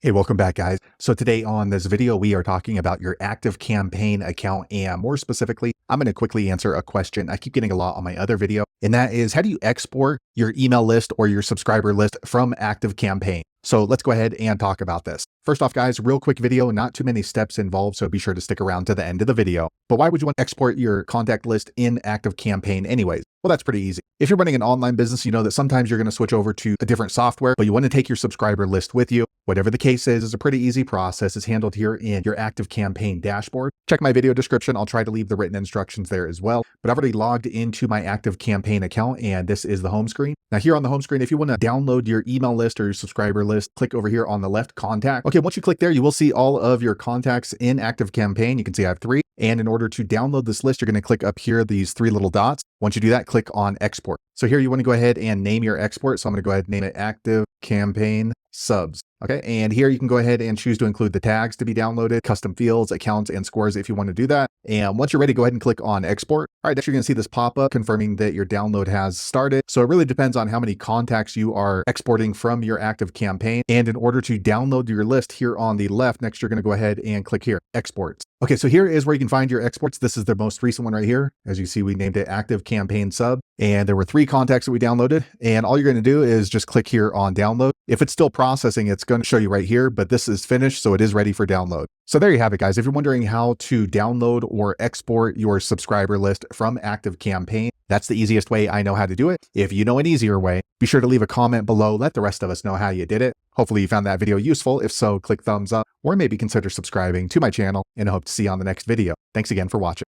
Hey, welcome back, guys. So today on this video, we are talking about your ActiveCampaign account, and more specifically, I'm going to quickly answer a question I keep getting a lot on my other video, and that is, how do you export your email list or your subscriber list from ActiveCampaign? So let's go ahead and talk about this. First off, guys, real quick video, not too many steps involved, so be sure to stick around to the end of the video. But why would you want to export your contact list in ActiveCampaign anyways? Well, that's pretty easy. If you're running an online business, you know that sometimes you're going to switch over to a different software, but you want to take your subscriber list with you. Whatever the case is, it's a pretty easy process. It's handled here in your ActiveCampaign dashboard. Check my video description. I'll try to leave the written instructions there as well. But I've already logged into my ActiveCampaign account, and this is the home screen. Now here on the home screen, if you want to download your email list or your subscriber list, click over here on the left, Contact. Okay, once you click there, you will see all of your contacts in ActiveCampaign. You can see I have 3. And in order to download this list, you're going to click up here, these 3 little dots. Once you do that, click on Export. So here you want to go ahead and name your export. So I'm going to go ahead and name it ActiveCampaign Subs. Okay, and here you can go ahead and choose to include the tags to be downloaded, custom fields, accounts, and scores if you want to do that. And once you're ready, go ahead and click on Export. All right, next you're going to see this pop up confirming that your download has started. So it really depends on how many contacts you are exporting from your ActiveCampaign. And in order to download your list here on the left, next you're going to go ahead and click here, Exports. Okay, so here is where you can find your exports. This is the most recent one right here. As you see, we named it ActiveCampaign Sub, and there were 3 contacts that we downloaded. And all you're going to do is just click here on Download. If it's still processing, it's going to show you right here, but this is finished, so it is ready for download. So there you have it, guys. If you're wondering how to download or export your subscriber list from ActiveCampaign, that's the easiest way I know how to do it. If you know an easier way, be sure to leave a comment below. Let the rest of us know how you did it. Hopefully you found that video useful. If so, click thumbs up or maybe consider subscribing to my channel, and I hope to see you on the next video. Thanks again for watching.